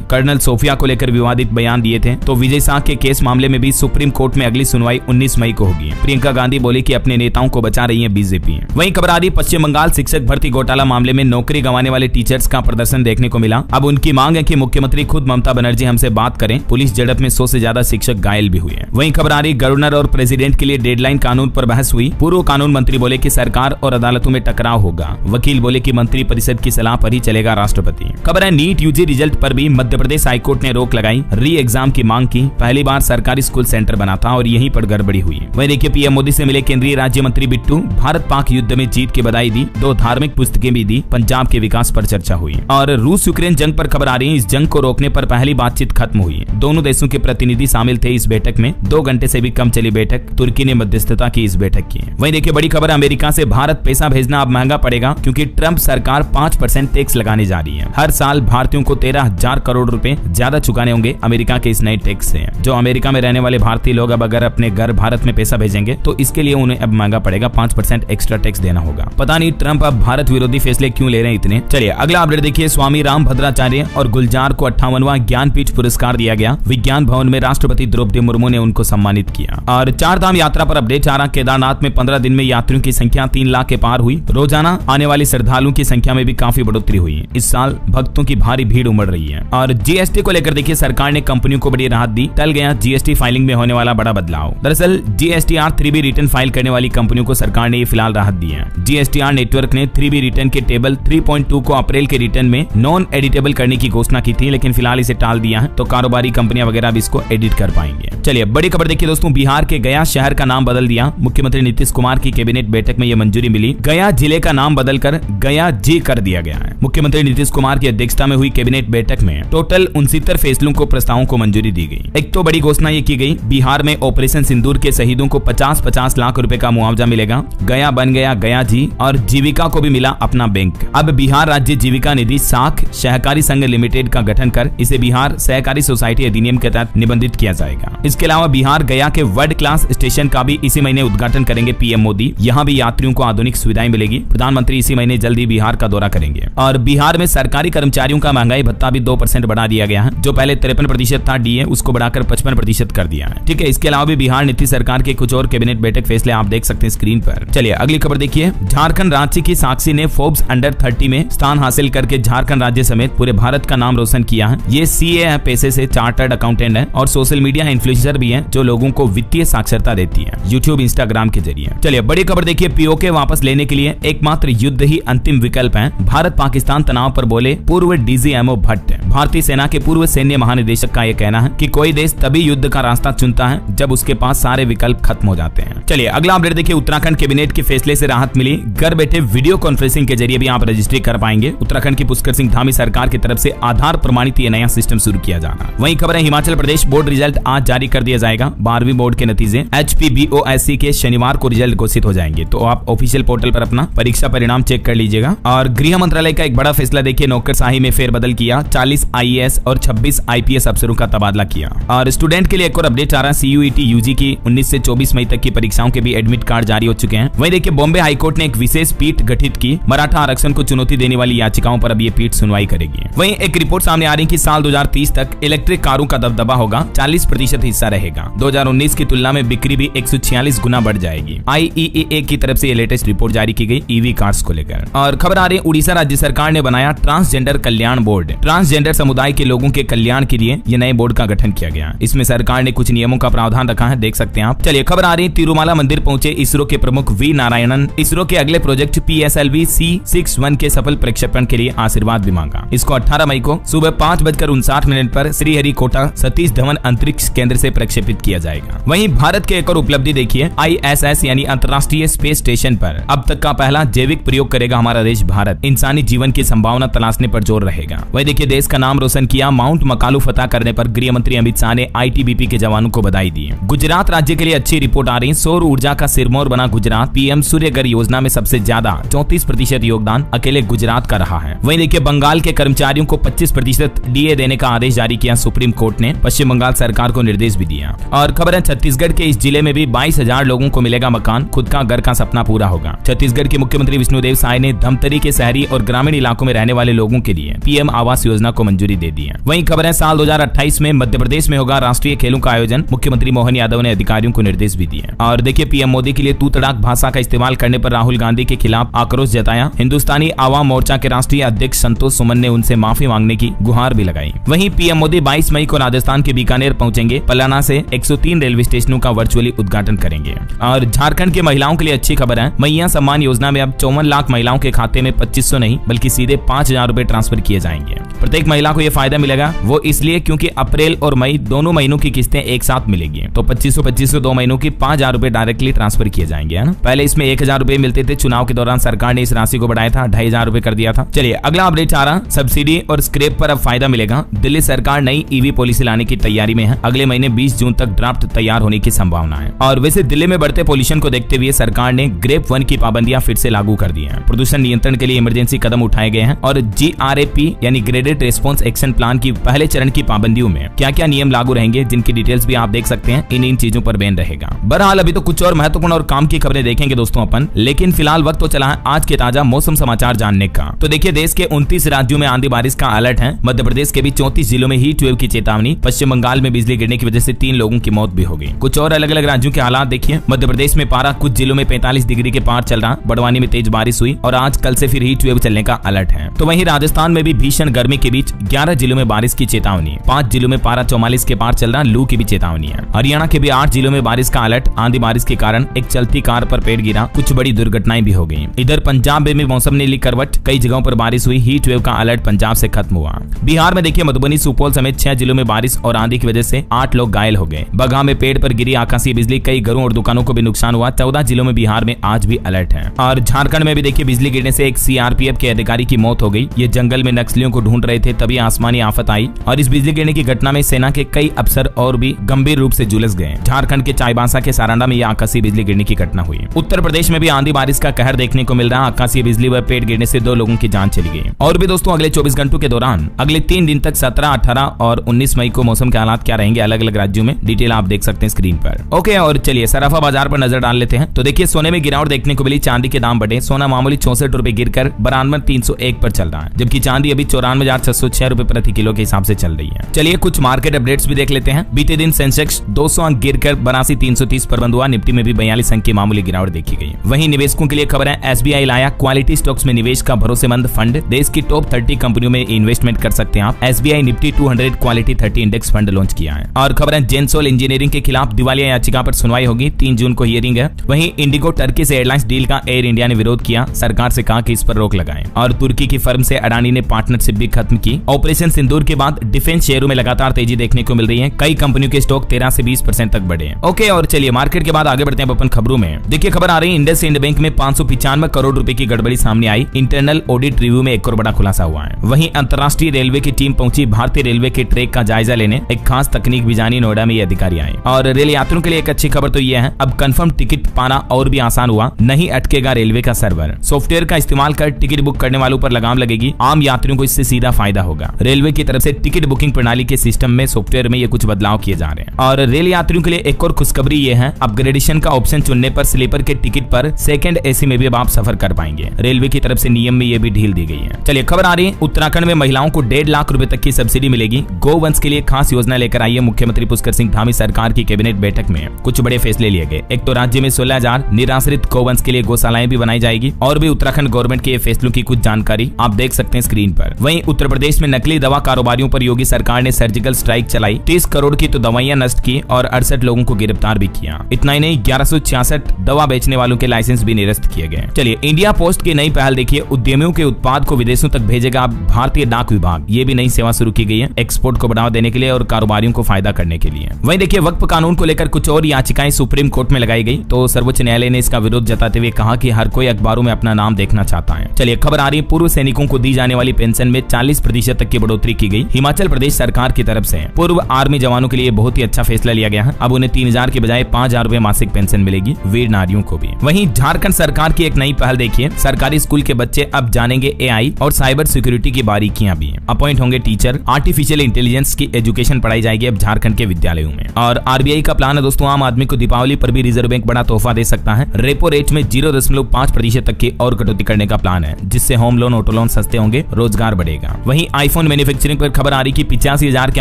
कर्नल सोफिया को लेकर विवादित बयान दिए थे। तो विजय शाह के केस मामले में भी सुप्रीम कोर्ट में अगली सुनवाई 19 मई को होगी। प्रियंका गांधी बोली कि अपने नेताओं को बचा रही है बीजेपी। वहीं खबर आ रही पश्चिम बंगाल शिक्षक भर्ती घोटाला मामले में नौकरी गंवाने वाले टीचर्स का प्रदर्शन देखने को मिला। अब उनकी मांग है कि मुख्यमंत्री खुद ममता बनर्जी हमसे बात करें। पुलिस झड़प में 100 से ज्यादा शिक्षक घायल भी हुए। वहीं खबर आ रही गवर्नर और प्रेसिडेंट के लिए डेडलाइन कानून पर बहस हुई। पूर्व कानून मंत्री बोले कि सरकार और अदालतों में टकराव होगा। वकील बोले कि मंत्री परिषद की सलाह पर ही चलेगा राष्ट्रपति। खबर है नीट यूजी रिजल्ट पर भी मध्य प्रदेश हाईकोर्ट ने रोक लगाई। री एग्जाम की मांग की। पहली बार सरकारी स्कूल सेंटर बना था और यहीं पर गड़बड़ी हुई। वहीं देखिए पीएम मोदी से मिले केंद्रीय राज्य मंत्री बिट्टू। भारत पाक युद्ध में जीत की बधाई दी। 2 धार्मिक पुस्तकें भी दी। पंजाब के विकास पर चर्चा हुई। और रूस यूक्रेन जंग पर खबर आ रही है। इस जंग को रोकने पर पहली बातचीत खत्म हुई। दोनों देशों के प्रतिनिधि शामिल थे इस बैठक में। 2 घंटे से भी कम चली बैठक। तुर्की ने मध्यस्थता की इस बैठक की। वहीं देखिए बड़ी खबर अमेरिका से भारत पैसा भेजना अब महंगा पड़ेगा क्योंकि ट्रंप सरकार 5% टैक्स लगाने जा रही है। हर साल भारतीयों को 13,000 करोड़ रुपए ज्यादा चुकाने होंगे अमेरिका के इस नए टैक्स से। जो अमेरिका में रहने वाले भारतीय लोग अब अगर अपने घर भारत में पैसा भेजेंगे तो इसके लिए उन्हें अब महंगा पड़ेगा। 5% एक्स्ट्रा टैक्स देना होगा। पता नहीं ट्रंप अब भारत विरोधी फैसले क्यों ले रहे हैं इतने। चलिए अगला अपडेट देखिए। स्वामी राम भद्राचार्य और गुलजार को 58वां ज्ञानपीठ पुरस्कार दिया गया। विज्ञान भवन में राष्ट्रपति द्रौपदी मुर्मू ने उनको सम्मानित किया। और 4 धाम यात्रा पर अपडेट आ रहा। केदारनाथ में 15 दिन में यात्रियों की संख्या 3 लाख के पार हुई। रोजाना आने वाले श्रद्धालुओं की संख्या में भी काफी बढ़ोतरी हुई। इस साल भक्तों की भारी भीड़ उमड़ रही है। और जीएसटी को लेकर देखिए सरकार ने कंपनियों को बड़ी राहत दी। टल गया जीएसटी फाइलिंग में होने वाला बड़ा बदलाव। दरअसल जीएसटीआर 3B रिटर्न फाइल करने वाली कंपनियों को सरकार ने फिलहाल राहत दी है। जीएसटीआर नेटवर्क ने 3B रिटर्न के टेबल 3.2 को अप्रैल के रिटर्न में नॉन एडिटेबल करने की घोषणा की थी, लेकिन फिलहाल इसे टाल दिया है। तो कारोबारी कंपनियां वगैरह भी इसको एडिट कर पाएंगे। चलिए बड़ी खबर देखिए दोस्तों। बिहार के गया शहर का नाम बदल दिया। मुख्यमंत्री नीतीश कुमार की कैबिनेट बैठक में यह मंजूरी मिली। गया जिले का नाम बदलकर गया जी कर दिया गया है। मुख्यमंत्री नीतीश कुमार की अध्यक्षता में हुई कैबिनेट बैठक में टोटल 69 फैसलों को प्रस्तावों को मंजूरी दी गई। एक तो बड़ी घोषणा ये की गई, बिहार में ऑपरेशन सिंदूर के शहीदों को 50-50 लाख रुपए का मुआवजा मिलेगा। गया बन गया गया जी। और जीविका को भी मिला अपना बैंक। अब बिहार राज्य जीविका निधि साख सहकारी संघ लिमिटेड का गठन कर इसे बिहार सहकारी सोसाइटी अधिनियम के तहत निबंधित किया जाएगा। इसके अलावा बिहार गया के वर्ल्ड क्लास स्टेशन का भी इसी महीने उद्घाटन करेंगे पीएम मोदी। यहाँ भी यात्रियों को आधुनिक सुविधाएं मिलेगी। प्रधानमंत्री इसी महीने जल्दी बिहार का दौरा करेंगे। और बिहार में सरकारी कर्मचारियों का महंगाई भत्ता भी 2% बढ़ा दिया गया है। जो पहले 53% था डीए उसको बढ़ाकर 55% कर दिया है। ठीक है, इसके अलावा भी बिहार नीतीश सरकार के कुछ और कैबिनेट बैठक फैसले आप देख सकते हैं स्क्रीन पर। चलिए अगली खबर देखिए। झारखंड रांची की साक्षी ने फोर्ब्स अंडर 30 में स्थान हासिल करके झारखंड राज्य समेत पूरे भारत का नाम रोशन किया है। ये सीए है, पेशे से चार्टर्ड अकाउंटेंट है और सोशल मीडिया इन्फ्लुएंसर भी है जो लोगों को वित्तीय साक्षरता देती है यूट्यूब इंस्टाग्राम के जरिए। चलिए बड़ी खबर देखिए। पीओके वापस लेने के लिए एकमात्र युद्ध ही अंतिम विकल्प है। भारत पाकिस्तान तनाव पर बोले पूर्व डीजीएमओ भट्ट। भारतीय सेना के पूर्व सैन्य महानिदेशक का यह कहना है कि कोई देश तभी युद्ध का रास्ता चुनता है जब उसके पास सारे विकल्प खत्म हो जाते हैं। चलिए अगला अपडेट देखिए। उत्तराखंड कैबिनेट के फैसले से राहत मिली। घर बैठे वीडियो कॉन्फ्रेंसिंग के जरिए भी आप रजिस्ट्री कर पाएंगे। उत्तराखंड की पुष्कर सिंह धामी सरकार की तरफ से आधार प्रमाणित ये नया सिस्टम शुरू किया जाना। वहीं खबर है हिमाचल प्रदेश बोर्ड रिजल्ट आज जारी कर दिया जाएगा। 12वीं बोर्ड के नतीजे HPBOSC के शनिवार को रिजल्ट घोषित हो जाएंगे। तो आप ऑफिशियल पोर्टल पर अपना परीक्षा परिणाम चेक कर लीजिएगा। और गृह मंत्रालय का एक बड़ा फैसला देखिए। नौकरशाही में फेरबदल किया। 40 IAS और 26 IPS अफसरों का तबादला किया। और स्टूडेंट के लिए एक और अपडेट आ रहा है। CUET UG की 19 से 24 मई तक की परीक्षाओं के भी एडमिट कार्ड जारी हो चुके हैं। वहीं देखिए बॉम्बे हाईकोर्ट ने एक विशेष पीठ गठित की। मराठा आरक्षण को चुनौती देने वाली याचिकाओं पर अब ये पीठ सुनवाई करेगी। वहीं एक रिपोर्ट सामने आ रही है कि साल 2030 तक इलेक्ट्रिक कारों का दबदबा होगा। 40% हिस्सा रहेगा। 2019 की तुलना में बिक्री भी 146 गुना बढ़ जाएगी। IEEA की तरफ से ये लेटेस्ट रिपोर्ट जारी की गई EV कार्स को लेकर। और खबर आ रही है उड़ीसा राज्य सरकार ने बनाया ट्रांसजेंडर कल्याण बोर्ड। ट्रांसजेंडर समुदाय के लोगों के कल्याण के लिए ये नए बोर्ड का गठन किया गया। इसमें सरकार ने कुछ नियमों का प्रावधान रखा है, देख सकते हैं आप। चलिए खबर आ रही है तिरुमाला मंदिर पहुंचे इसरो के प्रमुख V नारायणन। इसरो के अगले प्रोजेक्ट PSLV C61 के सफल प्रक्षेपण के लिए आशीर्वाद भी मांगा। इसको 18 मई को सुबह 5:59 पर श्रीहरिकोटा सतीश धवन अंतरिक्ष केंद्र से प्रक्षेपित किया जाएगा। वहीं भारत के एक और उपलब्धि देखिए। ISS यानी अंतर्राष्ट्रीय स्पेस स्टेशन पर अब तक का पहला जैविक प्रयोग करेगा हमारा देश भारत। इंसानी जीवन की संभावना तलाशने पर जोर रहेगा। वही देखिए देश का नाम रोशन किया। माउंट मकालू फतह करने पर गृह मंत्री अमित शाह ने ITBP के जवानों को बधाई दी। गुजरात राज्य के लिए अच्छी रिपोर्ट आ रही। सौर ऊर्जा का सिरमौर बना गुजरात। PM सूर्यघर योजना में सबसे ज्यादा 34% योगदान अकेले गुजरात का रहा है। वहीं देखिए बंगाल के कर्मचारियों को 25% DA देने का आदेश जारी किया सुप्रीम कोर्ट ने। पश्चिम बंगाल सरकार को निर्देश भी दिया। और खबर है छत्तीसगढ़ के इस जिले में भी 22,000 लोगों को मिलेगा मकान। खुद का घर का सपना पूरा होगा। छत्तीसगढ़ के मुख्यमंत्री विष्णुदेव साय ने धमतरी के शहरी और ग्रामीण इलाकों में रहने वाले लोगों के लिए पीएम आवास योजना को मंजूरी दे दी है। वहीं खबर है साल 2028 में मध्य प्रदेश में होगा राष्ट्रीय खेलों का आयोजन, मुख्यमंत्री मोहन यादव ने अधिकारियों को निर्देश भी दिए। और देखिए पीएम मोदी के लिए तू तड़ाक भाषा का इस्तेमाल करने पर राहुल गांधी के खिलाफ आक्रोश जताया। हिंदुस्तानी आवाम मोर्चा के राष्ट्रीय अध्यक्ष संतोष सुमन ने उनसे माफी मांगने की गुहार भी लगाई। वहीं पीएम मोदी 22 मई को राजस्थान के बीकानेर पहुंचेंगे। पलाना से 103 रेलवे स्टेशनों का वर्चुअली उद्घाटन करेंगे। और झारखंड के महिलाओं के लिए अच्छी खबर है, मैया सम्मान योजना में अब 54 लाख महिलाओं के खाते में 2500 नहीं बल्कि सीधे 5000 रुपए ट्रांसफर किए जाएंगे। प्रत्येक महिला को यह फायदा मिलेगा, वो इसलिए क्योंकि अप्रैल और मई दोनों महीनों की किस्तें एक साथ मिलेगी। तो 2500 2 महीनों की 5000 रुपए डायरेक्टली ट्रांसफर किए जाएंगे, है ना। पहले इसमें 1000 रुपए मिलते थे, चुनाव के दौरान सरकार ने इस राशि को बढ़ाया था, 2500 रुपए कर दिया था। चलिए अगला अपडेट आ रहा, सब्सिडी और स्क्रैप पर अब फायदा मिलेगा। दिल्ली सरकार नई ईवी पॉलिसी लाने की तैयारी में है। अगले महीने 20 जून तक ड्राफ्ट तैयार होने की संभावना है। और वैसे दिल्ली में बढ़ते पोल्यूशन को देखते हुए सरकार ने ग्रेप 1 की पाबंदियां फिर से लागू कर दी हैं। प्रदूषण नियंत्रण के लिए इमरजेंसी कदम उठाए गए हैं और GRAP यानी ग्रेडेड रेस्पॉन्स एक्शन प्लान की पहले चरण की पाबंदियों में क्या क्या नियम लागू रहेंगे, जिनकी डिटेल्स भी आप देख सकते हैं। इन चीजों पर बैन रहेगा। बहरहाल अभी तो कुछ और महत्वपूर्ण और काम की खबरें देखेंगे दोस्तों अपन, लेकिन फिलहाल वक्त तो चला है आज के ताजा मौसम समाचार जानने का। तो देखिए देश के 29 राज्यों में आंधी बारिश का अलर्ट है। मध्य प्रदेश के भी 34 जिलों में हीट वेव की चेतावनी। पश्चिम बंगाल में बिजली गिरने की वजह से 3 लोगों की मौत भी हो गई। कुछ और अलग अलग राज्यों के हालात देखिए। मध्य प्रदेश में पारा कुछ जिलों में 45 डिग्री के पार चल रहा। बड़वानी में तेज बारिश हुई और आज कल से फिर हीट वेव चलने का अलर्ट है। तो वहीं राजस्थान में भी भीषण गर्मी के बीच 11 जिलों में बारिश की चेतावनी। 5 जिलों में पारा 44 के पार चल रहा, लू की भी चेतावनी है। हरियाणा के भी 8 जिलों में बारिश का अलर्ट। आंधी बारिश के कारण एक चलती कार पर पेड़ गिरा, कुछ बड़ी दुर्घटनाएं भी हो गई। इधर पंजाब में मौसम ने ली करवट, कई जगहों पर बारिश हुई। हीट वेव का अलर्ट पंजाब से खत्म हुआ। बिहार में देखिए मधुबनी, सुपौल समेत 6 जिलों में बारिश और आंधी की वजह से 8 लोग घायल हो गए। बगहा में पेड़ पर गिरी आकाशीय बिजली, कई घरों और दुकानों को भी नुकसान हुआ। 14 जिलों में बिहार में आज भी अलर्ट है। और झारखंड में भी देखिए बिजली गिरने से एक CRPF के अधिकारी की मौत हो गई। ये जंगल में नक्सलियों को ढूंढ रहे थे, तभी आसमानी आफत आई और इस बिजली गिरने की घटना में सेना के कई अफसर और भी गंभीर रूप से झुलस गए। झारखंड के चाईबासा के सारांडा में यह आकाशीय बिजली गिरने की घटना हुई। उत्तर प्रदेश में भी आंधी बारिश का कहर देखने को मिल रहा। आकाशीय बिजली व पेड़ गिरने से 2 लोगों की जान चली गई। और भी दोस्तों अगले 24 घंटों के दौरान अगले 3 दिन तक 17, 18 और 19 मई को मौसम के हालात क्या रहेंगे अलग अलग राज्यों में, डिटेल आप देख सकते हैं स्क्रीन पर। ओके, और चलिए सराफा बाजार पर नजर डाल लेते हैं। तो देखिए सोने में गिरावट देखने को मिली, चांदी के दाम बढ़े। सोना मामूली 64 रुपए गिरकर 92,301 पर चल रहा है, जबकि चांदी अभी 94,606 रुपए प्रति किलो के हिसाब से चल रही है। चलिए कुछ मार्केट अपडेट्स भी देख लेते हैं। बीते दिन सेंसेक्स 200 अंक गिरकर 82,330 पर बंद हुआ। निफ्टी में भी 42 अंक की मामूली गिरावट देखी गई। वहीं निवेशकों के लिए खबर है, SBI लाया क्वालिटी स्टॉक्स में निवेश का भरोसेमंद फंड। देश की टॉप 30 कंपनियों में इन्वेस्टमेंट कर सकते हैं आप। SBI Nifty 200 quality 30 index fund launch किया है। और खबर है, जेनसोल इंजीनियरिंग के खिलाफ दिवालिया याचिका पर सुनवाई होगी। 3 जून को हियरिंग है। वहीं इंडिगो टर्की से एयरलाइंस डील का एयर इंडिया ने विरोध किया। सरकार से कहा कि इस पर रोक लगाएं। और तुर्की की फर्म से अडानी ने पार्टनरशिप भी खत्म की। ऑपरेशन सिंदूर के बाद डिफेंस शेयरों में लगातार तेजी देखने को मिल रही है। कई कंपनियों के स्टॉक 13 से 20% तक बढ़े। ओके, और चलिए मार्केट के बाद आगे बढ़ते हैं अपन खबरों में। देखिए खबर आ रही है, इंडसइंड बैंक में 595 करोड़ रुपए की गड़बड़ी सामने आई। इंटरनल ऑडिट रिव्यू में एक और बड़ा खुलासा हुआ है। वहीं अंतर्राष्ट्रीय रेलवे की टीम पहुंची भारतीय रेलवे के ट्रैक का जायजा लेने। एक खास तकनीक भी जानी, नोएडा में ये अधिकारी आए। और रेल यात्रियों के लिए एक अच्छी खबर तो ये है, अब कंफर्म टिकट पाना और भी आसान हुआ। नहीं अटकेगा रेलवे का सर्वर। सॉफ्टवेयर का इस्तेमाल कर टिकट बुक करने वालों पर लगाम लगेगी। आम यात्रियों को इससे सीधा फायदा होगा। रेलवे की तरफ से टिकट बुकिंग प्रणाली के सिस्टम में सॉफ्टवेयर में ये कुछ बदलाव किए जा रहे हैं। और रेल यात्रियों के लिए एक और खुशखबरी ये है, अपग्रेडेशन का ऑप्शन चुनने पर स्लीपर के टिकट पर सेकंड AC में भी अब आप सफर कर पाएंगे। रेलवे की तरफ से नियम में ये भी ढील दी गई है। चलिए खबर आ रही है, उत्तराखंड में महिलाओं को 1.5 लाख रुपए तक की सब्सिडी मिलेगी। गोवंश के लिए खास योजना लेकर आई है मुख्यमंत्री पुष्कर सिंह धामी सरकार की कैबिनेट बैठक में। कुछ बड़े फैसले लिए गए। एक तो राज्य में 16,000 निराश्रित गोवंश के लिए गौशालाएं भी बनाई जाएगी। और भी उत्तराखंड गवर्नमेंट के फैसलों की कुछ जानकारी आप देख सकते हैं स्क्रीन पर। वहीं उत्तर प्रदेश में नकली दवा कारोबारियों पर योगी सरकार ने सर्जिकल स्ट्राइक चलाई। 30 करोड़ की तो दवाइयां नष्ट की और 68 लोगों को गिरफ्तार भी किया। इतना ही नहीं, 1166 दवा बेचने वालों के लाइसेंस भी निरस्त किए गए। चलिए इंडिया पोस्ट की नई पहल देखिए, उद्यमियों के उत्पाद को विदेशों तक भेजेगा भारतीय डाक विभाग। ये भी नई सेवा शुरू की गई है, एक्सपोर्ट को बढ़ावा देने के लिए और कारोबारियों को फायदा करने के लिए। वहीं देखिए वक्फ कानून को लेकर कुछ और याचिकाएं सुप्रीम कोर्ट में लगाई गई, तो सर्वोच्च न्यायालय ने इसका विरोध जताते हुए कहा कि हर कोई अखबारों में अपना नाम देखना चाहता है। चलिए खबर आ रही है, पूर्व सैनिकों को दी जाने वाली पेंशन में 40% तक की बढ़ोतरी की गई। हिमाचल प्रदेश सरकार की तरफ से पूर्व आर्मी जवानों के लिए बहुत ही अच्छा फैसला लिया गया है। अब उन्हें 3,000 के बजाय 5,000 रुपए मासिक पेंशन मिलेगी, वीर नारियों को भी। वहीं झारखंड सरकार की एक नई पहल देखिए, सरकारी स्कूल के बच्चे अब जानेंगे AI और साइबर सिक्योरिटी की बारीकियां भी। अपॉइंट होंगे टीचर, आर्टिफिशियल इंटेलिजेंस की एजुकेशन पढ़ाई जाएगी अब झारखंड के विद्यालयों में। और RBI का प्लान है दोस्तों, आम आदमी को दीपावली पर भी रिजर्व बैंक बड़ा तोहफा दे सकता है। रेपो रेट में 0.5% तक की और कटौती करने का प्लान है, जिससे होम लोन, ऑटो लोन सस्ते सस्ते होंगे, रोजगार बढ़ेगा। वहीं आईफोन मैन्युफैक्चरिंग पर खबर आ रही कि 85,000 के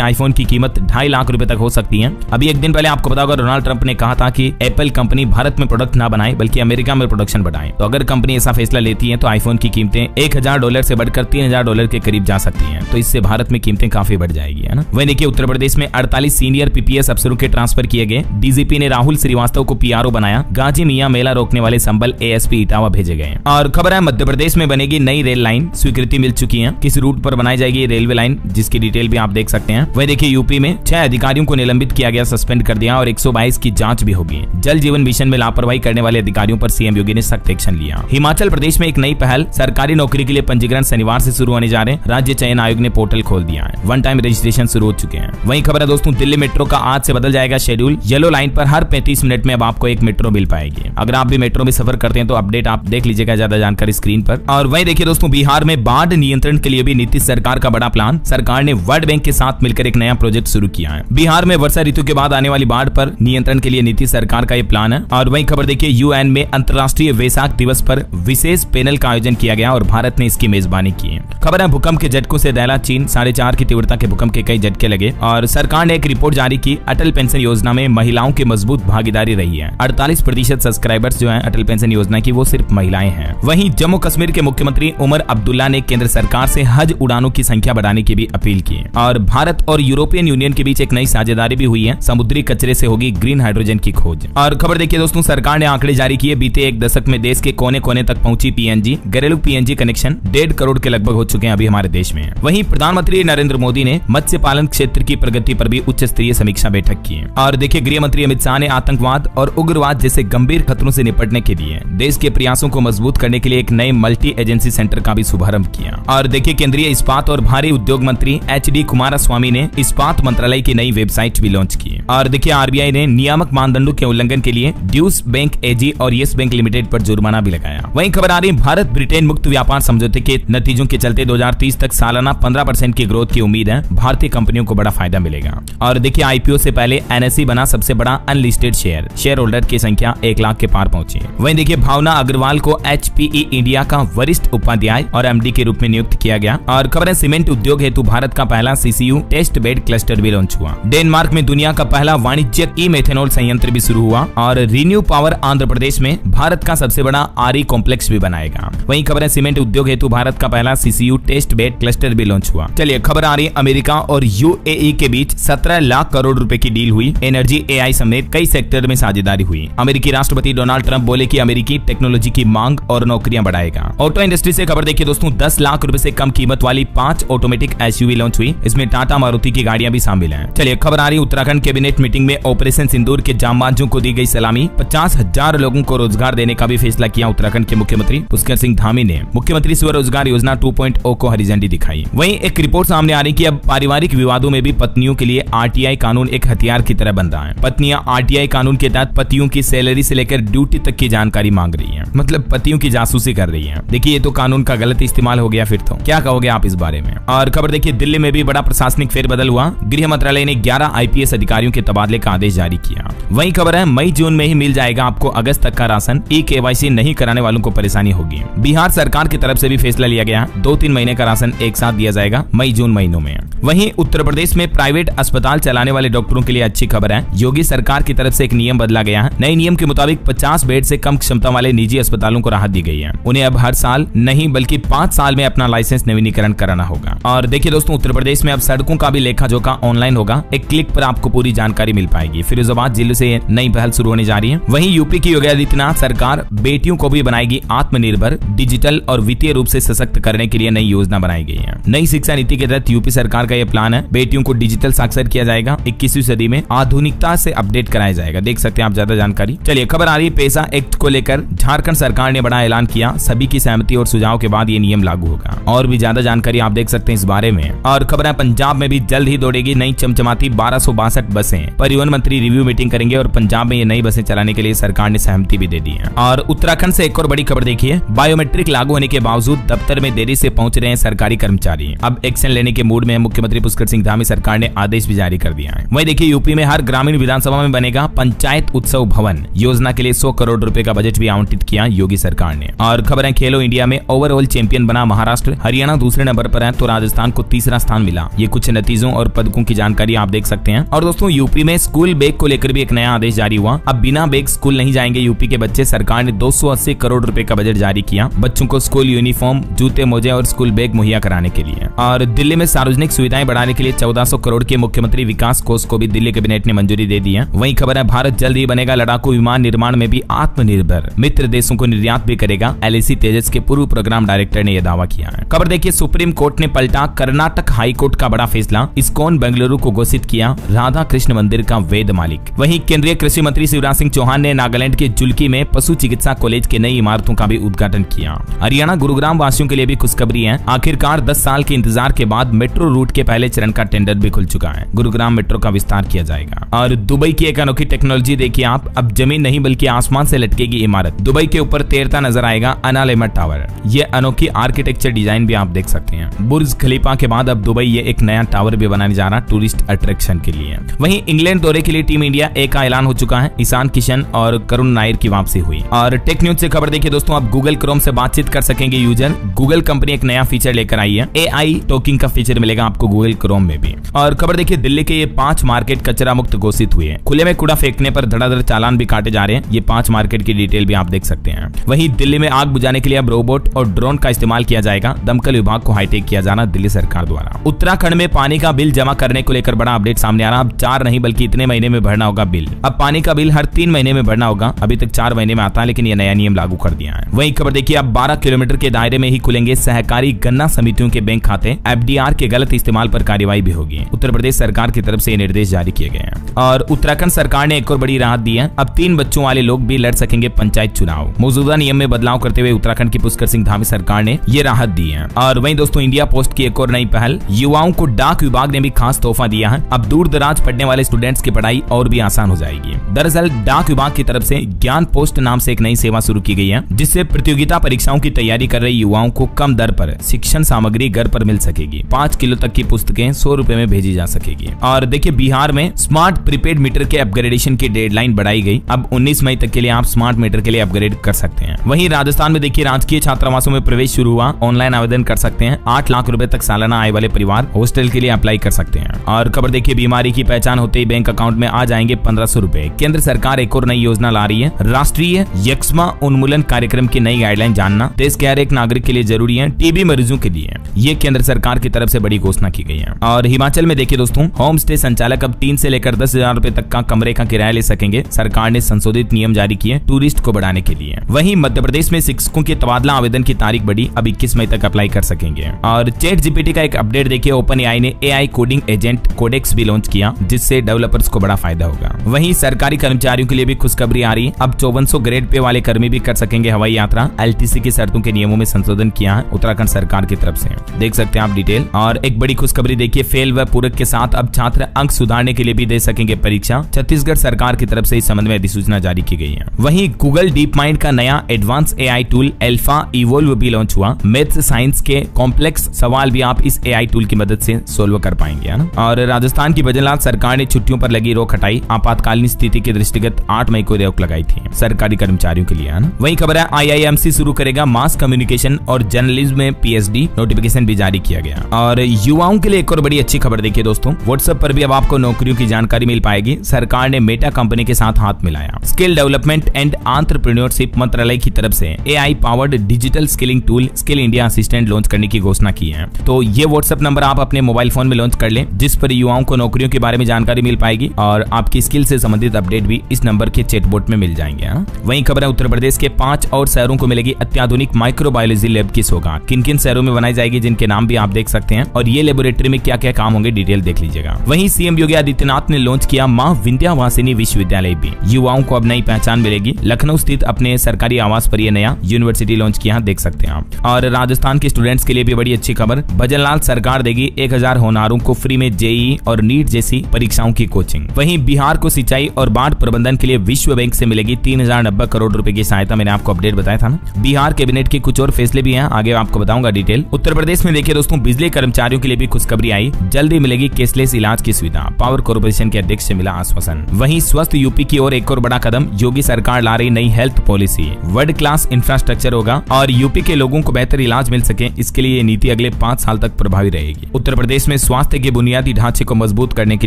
आईफोन की कीमत 2.5 लाख रुपए तक हो सकती है। अभी एक दिन पहले आपको पता होगा डोनाल्ड ट्रंप ने कहा था कि एप्पल कंपनी भारत में प्रोडक्ट ना बनाए बल्कि अमेरिका में प्रोडक्शन बढ़ाए। तो अगर कंपनी ऐसा फैसला लेती है तो आईफोन की कीमतें $1,000 से बढ़कर $3,000 के करीब जा सकती हैं। तो इससे भारत में कीमतें काफी बढ़ जाएगी, है ना। वहीं देखिए उत्तर प्रदेश में 48 सीनियर पीपीएस अफसरों के ट्रांसफर किए गए। डीजीपी ने राहुल श्रीवास्तव को पीआरओ बनाया। गाजी मियां मेला रोकने वाले संबल एएसपी इटावा भेजे गए। और खबर है मध्य प्रदेश में बनेगी नई रेल लाइन, स्वीकृति मिल चुकी है। किस रूट पर बनाई जाएगी रेलवे लाइन, जिसकी डिटेल भी आप देख सकते हैं। वहीं देखिए यूपी में 6 अधिकारियों को निलंबित किया गया, सस्पेंड कर दिया और 122 की जांच भी होगी। जल जीवन मिशन में लापरवाही करने वाले अधिकारियों पर सीएम योगी ने सख्त एक्शन लिया। हिमाचल प्रदेश में एक नई पहल, सरकारी नौकरी के लिए पंजीकरण शनिवार से शुरू होने जा रहे हैं। राज्य चयन आयोग ने पोर्टल खोल दिया है। वन टाइम रजिस्ट्रेशन शुरू हो चुके हैं। वहीं खबर है दोस्तों दिल्ली मेट्रो का आज से बदल जाएगा शेड्यूल। येलो लाइन पर हर 35 मिनट में अब आपको एक मेट्रो मिल पाएगी। अगर आप भी मेट्रो में सफर करते हैं तो अपडेट आप देख लीजिएगा, ज्यादा जानकारी स्क्रीन पर। और वहीं देखिए दोस्तों बिहार में बाढ़ नियंत्रण के लिए भी नीतीश सरकार का बड़ा प्लान। सरकार ने वर्ल्ड बैंक के साथ मिलकर एक नया प्रोजेक्ट शुरू किया है। बिहार में वर्षा ऋतु के बाद आने वाली बाढ़ पर नियंत्रण के लिए नीतीश सरकार का ये प्लान है। और वहीं खबर देखिए यूएन में अंतर्राष्ट्रीय वैसाख दिवस पर विशेष पैनल का आयोजन किया गया और भारत ने इसकी मेजबानी की है। खबर है भूकंप के झटकों से दहला चीन। 4.5 की तीव्रता के भूकंप के कई झटके लगे और सरकार ने एक रिपोर्ट जारी की। अटल पेंशन योजना में महिलाओं की मजबूत भागीदारी रही है। 48% सब्सक्राइबर्स जो है अटल पेंशन योजना की वो सिर्फ महिलाएं हैं। वहीं जम्मू कश्मीर के मुख्यमंत्री उमर अब्दुल्ला ने केंद्र सरकार से हज उड़ानों की संख्या बढ़ाने की भी अपील की। और भारत और यूरोपियन यूनियन के बीच एक नई साझेदारी भी हुई है। समुद्री कचरे से होगी ग्रीन हाइड्रोजन की खोज। और खबर देखिए दोस्तों सरकार ने आंकड़े जारी किए। बीते एक दशक में देश के कोने कोने तक पहुंची पीएनजी। घरेलू पीएनजी कनेक्शन 1.5 करोड़ के लगभग हो चुके हैं अभी हमारे देश में। वहीं प्रधानमंत्री नरेंद्र मोदी ने मत्स्य पालन क्षेत्र की प्रगति पर भी उच्च स्तरीय समीक्षा बैठक की। और देखिए गृह मंत्री अमित शाह ने आतंकवाद और उग्रवाद जैसे गंभीर खतरों से निपटने के लिए देश के प्रयासों को मजबूत करने के लिए एक नए मल्टी एजेंसी सेंटर का भी शुभारंभ किया। और देखिए केंद्रीय इस्पात और भारी उद्योग मंत्री एचडी कुमारस्वामी ने इस्पात मंत्रालय की नई वेबसाइट भी लॉन्च की। और देखिए आरबीआई ने नियामक मानदंडों के उल्लंघन के लिए ड्यूस बैंक एजी और येस बैंक लिमिटेड पर जुर्माना भी लगाया। वहीं खबर आ रही भारत ब्रिटेन मुक्त व्यापार समझौते के नतीजों के चलते 2030 तक सालाना 15% की ग्रोथ की उम्मीद है। भारतीय कंपनियों को बड़ा फायदा मिलेगा। और देखिए आईपीओ से पहले एनएसई बना सबसे बड़ा अनलिस्टेड शेयर होल्डर की संख्या 1 लाख के पार पहुंची। वहीं देखिए भावना अग्रवाल को एचपीई इंडिया का वरिष्ठ उपाध्याय और एमडी के रूप में नियुक्त किया गया। और खबर है सीमेंट उद्योग हेतु भारत का पहला सीसीयू टेस्ट बेड क्लस्टर भी लॉन्च हुआ। डेनमार्क में दुनिया का पहला वाणिज्यिक ई मेथेनॉल संयंत्र भी शुरू हुआ। और रिन्यू पावर आंध्र प्रदेश में भारत का सबसे बड़ा आरई कॉम्प्लेक्स भी बनाएगा। वहीं खबर है सीमेंट उद्योग हेतु भारत का पहला सीसीयू टेस्ट बेड क्लस्टर भी लॉन्च हुआ। चलिए खबर आ रही है अमेरिका और यूएई के बीच 17 लाख करोड़ रुपए की डील हुई। एनर्जी एआई समेत कई सेक्टर में साझेदारी हुई। अमेरिकी राष्ट्रपति डोनाल्ड ट्रंप बोले कि अमेरिकी टेक्नोलॉजी की मांग और नौकरियां बढ़ाएगा। ऑटो इंडस्ट्री से खबर देखिए दोस्तों 10 लाख रुपए से कम कीमत वाली 5 ऑटोमेटिक एसयूवी लॉन्च हुई। इसमें टाटा मारुति की गाड़ियां भी शामिल हैं। चलिए खबर आ रही उत्तराखंड कैबिनेट मीटिंग में ऑपरेशन सिंदूर के जांबाजों को दी गई सलामी। 50,000 लोगों को रोजगार देने का भी फैसला किया उत्तराखंड के मुख्यमंत्री पुष्कर सिंह धामी ने। मुख्यमंत्री स्वरोजगार योजना 2.0 को हरी झंडी दिखाई। वहीं एक रिपोर्ट सामने आ रही कि अब पारिवारिक विवादों में भी पत्नियों के लिए आरटीआई कानून एक हथियार की तरह बन रहा है। पत्नियां आरटीआई कानून के तहत पतियों की सैलरी से लेकर ड्यूटी तक की जानकारी मांग रही हैं। मतलब पतियों की जासूसी कर रही हैं। देखिए ये तो कानून का गलत इस्तेमाल हो गया। फिर तो क्या कहोगे आप इस बारे में। और खबर देखिए दिल्ली में भी बड़ा प्रशासनिक फेरबदल हुआ। गृह मंत्रालय ने 11 आईपीएस अधिकारियों के तबादले का आदेश जारी किया। वहीं खबर है मई जून में ही मिल जाएगा आपको अगस्त तक का राशन। ई केवाईसी नहीं कराने वालों को परेशानी होगी। बिहार सरकार की तरफ से भी फैसला लिया गया। 2-3 महीने का राशन एक साथ दिया जाएगा मई जून महीनों में। वहीं उत्तर प्रदेश में प्राइवेट अस्पताल चलाने वाले डॉक्टरों के लिए अच्छी खबर है। योगी सरकार की तरफ से एक नियम बदला गया है। नए नियम के मुताबिक 50 बेड से कम क्षमता वाले निजी अस्पतालों को राहत दी गई है। उन्हें अब हर साल नहीं बल्कि 5 साल में अपना लाइसेंस नवीनीकरण कराना होगा। और देखिए दोस्तों उत्तर प्रदेश में अब सड़कों का भी लेखा जोखा ऑनलाइन होगा। एक क्लिक पर आपको पूरी जानकारी मिल पाएगी। फिरोजाबाद जिले से नई पहल शुरू होने जा रही है। वहीं यूपी की योगी आदित्यनाथ सरकार बेटियों को भी बनाएगी आत्मनिर्भर, डिजिटल और वित्तीय रूप से सशक्त करने के लिए नई योजना बनाई गई है। नई शिक्षा नीति के तहत यूपी सरकार का यह प्लान है। बेटियों को डिजिटल साक्षर किया जाएगा। 21वीं सदी में आधुनिकता से अपडेट कराया जाएगा। देख सकते हैं आप ज्यादा जानकारी। चलिए खबर आ रही है पैसा एक्ट को लेकर झारखंड सरकार ने बड़ा ऐलान किया। सभी की सहमति और सुझाव के बाद ये नियम लागू होगा। और भी ज्यादा जानकारी आप देख सकते हैं इस बारे में। और खबर है पंजाब में भी जल्द ही दौड़ेगी नई चमचमाती 1262 बसें। बसें। परिवहन मंत्री रिव्यू मीटिंग करेंगे और पंजाब में ये नई बसें चलाने के लिए सरकार ने सहमति भी दे दी है। और उत्तराखंड से एक और बड़ी खबर देखिए, बायोमेट्रिक लागू होने के बावजूद दफ्तर में देरी से पहुंच रहे हैं सरकारी कर्मचारी। अब एक्शन लेने के मूड में मुख्यमंत्री पुष्कर सिंह धामी सरकार ने आदेश भी जारी कर दिया है। वहीं देखिए यूपी में हर ग्रामीण विधानसभा में बनेगा पंचायत उत्सव भवन। योजना के लिए 100 करोड़ रुपए का बजट भी आवंटित किया योगी सरकार ने। और खबर है खेलो इंडिया में ओवरऑल चैंपियन बना महाराष्ट्र, हरियाणा दूसरे नंबर पर है तो राजस्थान को तीसरा स्थान मिला। ये कुछ नतीजों और पदकों की जानकारी आप देख सकते हैं। और दोस्तों यूपी में स्कूल बैग को लेकर भी एक नया आदेश जारी हुआ। अब बिना बैग स्कूल नहीं जाएंगे यूपी के बच्चे। सरकार ने 280 करोड़ रुपए का बजट जारी किया बच्चों को स्कूल यूनिफॉर्म, जूते, मोजे और स्कूल बैग मुहैया कराने के लिए। और दिल्ली में सार्वजनिक सुविधाएं बढ़ाने के लिए 1400 करोड़ के मुख्यमंत्री विकास कोष को भी दिल्ली कैबिनेट ने मंजूरी दे दी है। वहीं खबर है भारत जल्द ही बनेगा लड़ाकू विमान निर्माण में भी आत्मनिर्भर, मित्र देशों को निर्यात भी करेगा। LIC तेजस के पूर्व प्रोग्राम डायरेक्टर ने यह दावा किया है। खबर देखिए सुप्रीम कोर्ट ने पलटा कर्नाटक हाई कोर्ट का बड़ा फैसला। इस्कॉन बेंगलुरु को घोषित किया राधा कृष्ण मंदिर का वैध मालिक। वहीं केंद्रीय कृषि मंत्री शिवराज सिंह चौहान ने नागालैंड के जुल्की में पशु चिकित्सा कॉलेज के नई इमारतों का भी उद्घाटन किया। हरियाणा गुरुग्राम वासियों के लिए भी खुशखबरी है। आखिरकार 10 साल के इंतजार के बाद मेट्रो रूट के पहले चरण का टेंडर भी खुल चुका है। गुरुग्राम मेट्रो का विस्तार किया जाएगा। और दुबई की एक अनोखी टेक्नोलॉजी देखिए आप, अब जमीन नहीं बल्कि आसमान से लटकेगी इमारत। दुबई के ऊपर तैरता नजर आएगा अनालेमा टावर। ये अनोखी आर्किटेक्चर डिजाइन भी आप देख सकते हैं। बुर्ज खलीफा के बाद अब दुबई ये एक नया टावर भी बनाने जा रहा टूरिस्ट अट्रैक्शन के लिए। वहीं इंग्लैंड दौरे के लिए टीम इंडिया ए का ऐलान हो चुका है। ईशान किशन और करुण नायर की वापसी हुई। और टेक न्यूज से खबर देखिए दोस्तों, अब गूगल क्रोम से बातचीत कर सकेंगे यूजर। गूगल कंपनी एक नया फीचर लेकर आई है। AI टॉकिंग का फीचर मिलेगा आपको गूगल क्रोम में भी। और खबर देखिए दिल्ली के ये 5 मार्केट कचरा मुक्त घोषित हुए हैं। खुले में कूड़ा फेंकने पर धड़ाधड़ चालान भी काटे जा रहे हैं। ये 5 मार्केट की डिटेल भी आप देख सकते हैं। वहीं दिल्ली में आग बुझाने के लिए अब रोबोट और ड्रोन का इस्तेमाल किया जाएगा। दमकल विभाग को हाईटेक किया जाना दिल्ली सरकार द्वारा। उत्तराखंड में पानी का बिल जमा करने को लेकर बड़ा अपडेट सामने आ रहा। अब 4 नहीं बल्कि इतने महीने में भरना होगा बिल। अब पानी का बिल हर 3 महीने में भरना होगा। अभी तक 4 महीने में आता है, लेकिन यह नया नियम लागू कर दिया है। वहीं खबर देखिए अब 12 किलोमीटर के दायरे में ही खुलेंगे सहकारी गन्ना समितियों के बैंक खाते। FDR के गलत इस्तेमाल पर कार्रवाई भी होगी। उत्तर प्रदेश सरकार की तरफ से निर्देश जारी किए गए हैं। और उत्तराखंड सरकार ने एक और बड़ी राहत दी है। अब 3 बच्चों वाले लोग भी लड़ सकेंगे पंचायत चुनाव। मौजूदा नियम में बदलाव करते हुए उत्तराखंड की पुष्कर सिंह धामी सरकार ने ये राहत दी है। और वहीं दोस्तों इंडिया पोस्ट की एक और नई पहल, युवाओं को डाक विभाग ने भी खास तोहफा दिया है। अब दूर दराज पढ़ने वाले स्टूडेंट्स की पढ़ाई और भी आसान हो जाएगी। दरअसल डाक विभाग की तरफ से ज्ञान पोस्ट नाम से एक नई सेवा शुरू की गई है, जिससे प्रतियोगिता परीक्षाओं की तैयारी कर रहे युवाओं को कम दर पर शिक्षण सामग्री घर पर मिल सकेगी। 5 किलो तक की पुस्तकें 100 रुपए में भेजी जा सकेगी। और देखिए बिहार में स्मार्ट प्रीपेड मीटर के अपग्रेडेशन की डेडलाइन बढ़ाई गई। अब 19 मई तक के लिए आप स्मार्ट मीटर के लिए अपग्रेड कर सकते हैं। वहीं राजस्थान में देखिए राजकीय छात्रावासों में प्रवेश शुरू हुआ। ऑनलाइन आवेदन कर सकते हैं। 8 लाख रुपए तक सालाना आय वाले परिवार हॉस्टल के लिए अप्लाई कर सकते हैं। और खबर देखिए बीमारी की पहचान होते ही बैंक अकाउंट में आ जाएंगे 1500 रुपए। केंद्र सरकार एक और नई योजना ला रही है। राष्ट्रीय यक्ष्मा उन्मूलन कार्यक्रम की नई गाइडलाइन जानना देश के हर एक नागरिक के लिए जरूरी है। टीबी मरीजों के लिए ये केंद्र सरकार की तरफ से बड़ी घोषणा की गई है। और हिमाचल में देखिए दोस्तों होम स्टे संचालक अब 3 से लेकर 10,000 रुपए तक का कमरे का किराया ले सकेंगे। सरकार ने संशोधित नियम जारी किए टूरिस्ट को बढ़ाने के लिए। वहीं मध्य प्रदेश में शिक्षकों के तबादला आवेदन की तारीख बढ़ी। अब 21 मई तक अप्लाई कर सकेंगे। और चैट जीपीटी का एक अपडेट देखिए, ओपन एआई ने AI कोडिंग एजेंट कोडेक्स भी लॉन्च किया, जिससे डेवलपर्स को बड़ा फायदा होगा। वहीं सरकारी कर्मचारियों के लिए भी खुशखबरी आ रही है। अब 5400 ग्रेड पे वाले कर्मी भी कर सकेंगे हवाई यात्रा। LTC की शर्तों के नियमों में संशोधन किया है उत्तराखंड सरकार की तरफ से। देख सकते हैं आप डिटेल। और एक बड़ी खुशखबरी देखिए, फेल व पूरक के साथ अब छात्र अंक सुधारने के लिए भी दे सकेंगे परीक्षा। छत्तीसगढ़ सरकार की तरफ से इस संबंध में अधिसूचना जारी की गई है। वहीं गूगल डीप माइंड का नया advance AI tool alpha evolve भी लॉन्च हुआ। मैथ्स साइंस के कॉम्प्लेक्स सवाल भी आप इस AI टूल की मदद से सोल्व कर पाएंगे, है ना। और राजस्थान की भजनलाल सरकार ने छुट्टियों पर लगी रोक हटाई। आपातकालीन स्थिति के दृष्टिगत 8 मई को रोक लगाई थी सरकारी कर्मचारियों के लिए, है ना। वही खबर है IIMC शुरू करेगा मास कम्युनिकेशन और जर्नलिज्म में PhD। नोटिफिकेशन भी जारी किया गया। और युवाओं के लिए एक और बड़ी अच्छी खबर देखिए दोस्तों, व्हाट्सएप पर भी अब आपको नौकरियों की जानकारी मिल पाएगी। सरकार ने मेटा कंपनी के साथ हाथ मिलाया। स्किल डेवलपमेंट एंड एंटरप्रेन्योरशिप मंत्रालय की तरफ से AI powered digital skilling tool skill India assistant launch करने की घोषणा की है। तो ये व्हाट्सएप नंबर आप अपने मोबाइल फोन में लॉन्च कर लें, जिस पर युवाओं को नौकरियों के बारे में जानकारी मिल पाएगी और आपकी स्किल से संबंधित अपडेट भी इस नंबर के चैटबॉट में मिल जाएंगे। वहीं खबर है उत्तर प्रदेश के 5 और शहरों को मिलेगी अत्याधुनिक माइक्रोबायोलॉजी लैब की सौगात। किन किन शहरों में बनाई जाएगी, जिनके नाम भी आप देख सकते हैं, और ये लेबोरेटरी में क्या क्या काम होंगे, डिटेल देख लीजिएगा। वहीं सीएम योगी आदित्यनाथ ने लॉन्च किया मां विंध्यावासिनी विश्वविद्यालय भी। युवाओं को अब नई पहचान मिलेगी। लखनऊ स्थित अपने सरकारी आवास पर यह नया यूनिवर्सिटी लॉन्च किया, देख सकते हैं आप। और राजस्थान के स्टूडेंट्स के लिए भी बड़ी अच्छी खबर, भजनलाल सरकार देगी 1000 होनहारों को फ्री में JEE और नीट जैसी परीक्षा परीक्षाओं की कोचिंग। वहीं बिहार को सिंचाई और बाढ़ प्रबंधन के लिए विश्व बैंक से मिलेगी 3090 करोड़ रुपए की सहायता। मैंने आपको अपडेट बताया था ना। बिहार कैबिनेट के कुछ और फैसले भी हैं, आगे आपको बताऊंगा डिटेल। उत्तर प्रदेश में देखिए दोस्तों, बिजली कर्मचारियों के लिए भी खुशखबरी आई, जल्दी मिलेगी कैशलेस इलाज की सुविधा। पावर कॉर्पोरेशन के अध्यक्ष से मिला आश्वासन। वहीं स्वस्थ यूपी की ओर एक और बड़ा कदम, योगी सरकार ला रही नई health policy. World class infrastructure होगा और यूपी के लोगों को बेहतर इलाज मिल सके, इसके लिए ये नीति अगले 5 साल तक प्रभावी रहेगी। उत्तर प्रदेश में स्वास्थ्य के बुनियादी ढांचे को मजबूत करने के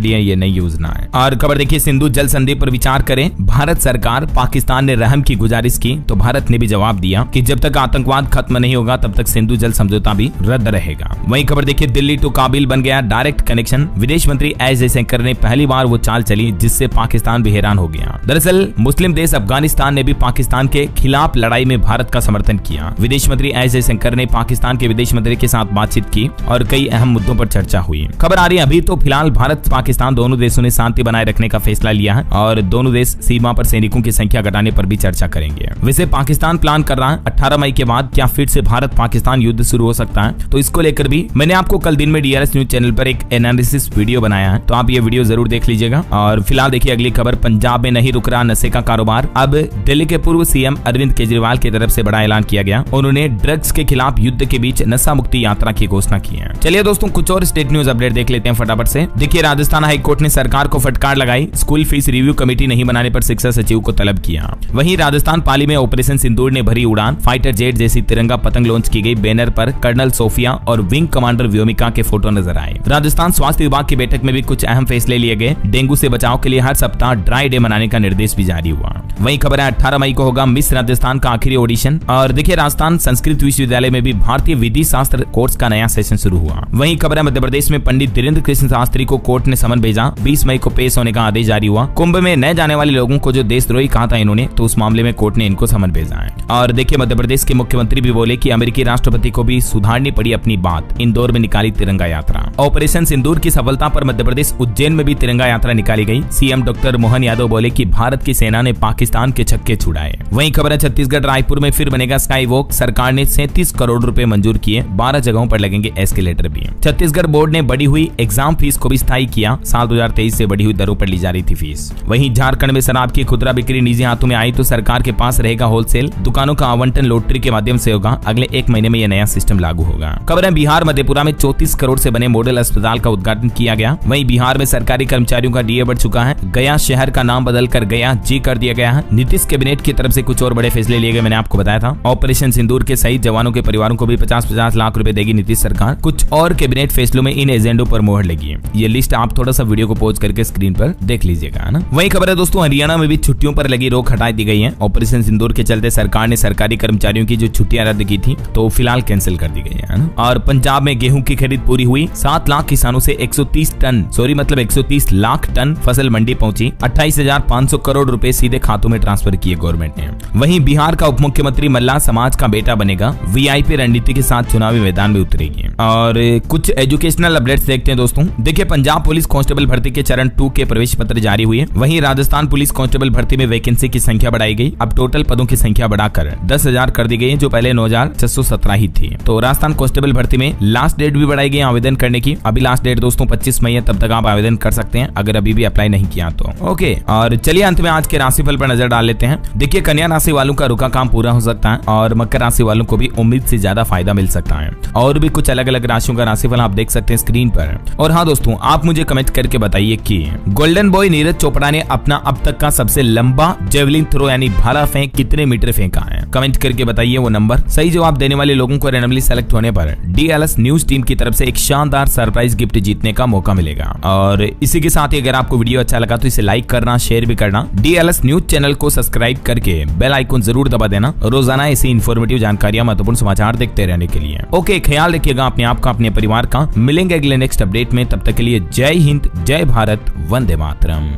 लिए ये नई योजना है। और खबर देखिए, सिंधु जल संधि पर विचार करें भारत सरकार। पाकिस्तान ने रहम की गुजारिश की तो भारत ने भी जवाब दिया कि जब तक आतंकवाद खत्म नहीं होगा तब तक सिंधु जल समझौता भी रद्द रहेगा। वहीं खबर देखिए, दिल्ली टू काबिल बन गया डायरेक्ट कनेक्शन। विदेश मंत्री एस जयशंकर ने पहली बार वो चाल चली जिससे पाकिस्तान भी हैरान हो गया। दरअसल मुस्लिम देश अफगानिस्तान ने भी पाकिस्तान के खिलाफ लड़ाई में भारत का समर्थन किया। विदेश मंत्री एस जयशंकर ने पाकिस्तान के विदेश मंत्री के साथ बातचीत की और कई अहम मुद्दों पर चर्चा हुई। खबर आ रही है अभी तो फिलहाल भारत पाकिस्तान दोनों देशों ने शांति बनाए रखने का फैसला लिया है और दोनों देश सीमा पर सैनिकों की संख्या घटाने पर भी चर्चा करेंगे। वैसे पाकिस्तान प्लान कर रहा है 18 मई के बाद क्या फिर से भारत पाकिस्तान युद्ध शुरू हो सकता है, तो इसको लेकर भी मैंने आपको कल दिन में डीआरएस न्यूज चैनल पर एक एनालिसिस वीडियो बनाया है, तो आप ये वीडियो जरूर देख लीजिएगा। और फिलहाल देखिए अगली खबर, पंजाब में नहीं रुक रहा नशे का कारोबार। अब दिल्ली के पूर्व सीएम अरविंद केजरीवाल की तरफ से बड़ा ऐलान किया गया। उन्होंने ड्रग्स के खिलाफ युद्ध के बीच नशा मुक्ति यात्रा की घोषणा की है। चलिए दोस्तों, कुछ और स्टेट न्यूज अपडेट देख लेते हैं फटाफट से। देखिए, राजस्थान हाईकोर्ट ने सरकार को फटकार लगाई, स्कूल फीस रिव्यू कमेटी नहीं बनाने पर शिक्षा सचिव को तलब किया। वहीं राजस्थान पाली में ऑपरेशन सिंदूर ने भरी उड़ान, फाइटर जेट जैसी तिरंगा पतंग लॉन्च की गई। बैनर पर कर्नल सोफिया और विंग कमांडर व्योमिका के फोटो नजर आए। राजस्थान स्वास्थ्य विभाग की बैठक में भी कुछ अहम फैसले लिए गए। डेंगू से बचाव के लिए हर सप्ताह ड्राई डे मनाने का निर्देश भी जारी हुआ। वहीं खबर है 18 मई को होगा मिस राजस्थान का आखिरी ऑडिशन। और देखिए, राजस्थान संस्कृत विश्वविद्यालय में भी भारतीय विधि शास्त्र कोर्स का नया सेशन शुरू हुआ। वहीं खबर है मध्य प्रदेश में पंडित धीरेन्द्र कृष्ण शास्त्री को कोर्ट ने समन भेजा। 20 मई को पेश होने का आदेश जारी हुआ। कुंभ में न जाने वाले लोगों को जो देशद्रोही कहा था इन्होंने, तो उस मामले में कोर्ट ने इनको समन भेजा है। और देखिए, मध्य प्रदेश के मुख्यमंत्री भी बोले कि अमेरिकी राष्ट्रपति को भी सुधारनी पड़ी अपनी बात। इंदौर में निकाली तिरंगा यात्रा। ऑपरेशन सिंदूर की सफलता पर मध्य प्रदेश उज्जैन में भी तिरंगा यात्रा निकाली गई। सीएम डॉक्टर मोहन यादव बोले कि भारत की सेना ने पाकिस्तान के छक्के छुड़ाए। वहीं खबर है छत्तीसगढ़ रायपुर में फिर बनेगा स्काई वॉक। सरकार ने 37 करोड़ रुपए मंजूर किए। 12 जगहों पर लगेंगे एस्केलेटर भी। छत्तीसगढ़ बोर्ड ने बढ़ी हुई एग्जाम फीस को भी स्थायी किया। साल 2023 से बढ़ी हुई दरों पर ली जा रही थी फीस। वहीं झारखंड में शराब की खुदरा बिक्री निजी हाथों में आई तो सरकार के पास रहेगा होलसेल। दुकानों का आवंटन लॉटरी के माध्यम से होगा। अगले 1 महीने में यह नया सिस्टम लागू होगा। खबर है बिहार मधेपुरा में 34 करोड़ से बने मॉडल अस्पताल का उद्घाटन किया गया। वहीं बिहार में सरकारी कर्मचारियों का डीए बढ़ चुका है। गया शहर का नाम बदलकर गया जी कर दिया गया है। नीतीश कैबिनेट की तरफ से कुछ और बड़े फैसले लिए गए, मैंने आपको बताया था। ऑपरेशन सिंदूर के शहीद जवानों के परिवारों को भी 50-50 लाख रुपए देगी नीतीश सरकार। कुछ और कैबिनेट फैसलों में इन एजेंडों पर मोहर लगी। ये लिस्ट आप थोड़ा सा वीडियो को पॉज करके स्क्रीन पर देख लीजिएगा ना। वहीं खबर है दोस्तों, हरियाणा में भी छुट्टियों पर लगी रोक हटा दी गई है। ऑपरेशन सिंदूर के चलते सरकार ने सरकारी कर्मचारियों की जो छुट्टियां रद्द की थी तो फिलहाल कैंसिल कर दी गई है ना। और पंजाब में गेहूं की खरीद पूरी हुई। 7 लाख किसानों से 130 लाख टन फसल मंडी पहुंची। 28,500 करोड़ रुपए सीधे खातों में ट्रांसफर किए गवर्नमेंट ने। वहीं बिहार का उप मुख्यमंत्री मल्ला समाज का बेटा बनेगा। वीआईपी रणनीति के साथ चुनावी मैदान में उतरेगी। और कुछ एजुकेशनल अपडेट्स देखते हैं दोस्तों। देखिए, पंजाब पुलिस कांस्टेबल भर्ती के चरण 2 के प्रवेश पत्र जारी हुए। वहीं राजस्थान पुलिस कांस्टेबल भर्ती में वैकेंसी की संख्या बढ़ाई गई। अब टोटल पदों की संख्या बढ़ाकर 10,000 कर दी गई है, जो पहले 9,617 ही थी। तो राजस्थान कांस्टेबल भर्ती में लास्ट डेट भी बढ़ाई गई आवेदन करने की। अभी लास्ट डेट दोस्तों 25 मई है, तब तक आप आवेदन कर सकते हैं अगर अभी भी अप्लाई नहीं किया तो। ओके, और चलिए अंत में आज के राशिफल पर नजर डाल लेते हैं। देखिए, कन्या राशि वालों का रुका काम पूरा हो सकता है और मकर राशि वालों को भी उम्मीद से ज्यादा फायदा मिल सकता है। और भी कुछ अलग अलग राशियों का राशिफल आप देख सकते हैं स्क्रीन पर। और हाँ दोस्तों, आप मुझे कमेंट करके बताइए कि गोल्डन बॉय नीरज चोपड़ा ने अपना अब तक का सबसे लंबा जेवलिन थ्रो यानी भाला फेंक कितने मीटर फेंका है। कमेंट करके बताइए वो नंबर। सही जवाब देने वाले लोगों को रैंडमली सेलेक्ट होने पर डीएलएस न्यूज टीम की तरफ से एक शानदार सरप्राइज गिफ्ट जीतने का मौका मिलेगा। और इसी के साथ ही अगर आपको वीडियो अच्छा लगा तो इसे लाइक करना, शेयर भी करना। डीएलएस न्यूज चैनल को सब्सक्राइब करके बेल आइकन जरूर दबा देना रोजाना ऐसी इन्फॉर्मेटिव जानकारियां, महत्वपूर्ण समाचार देखते रहने के लिए। ओके, ख्याल रखिएगा अपने आप का, अपने परिवार का। मिलेंगे अगले नेक्स्ट अपडेट में, तब तक के लिए जय हिंद, जय भारत, वंदे मातरम।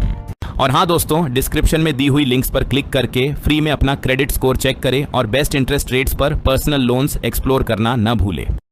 और हाँ दोस्तों, डिस्क्रिप्शन में दी हुई लिंक्स पर क्लिक करके फ्री में अपना क्रेडिट स्कोर चेक करें और बेस्ट इंटरेस्ट रेट्स पर पर्सनल लोन्स एक्सप्लोर करना न भूलें।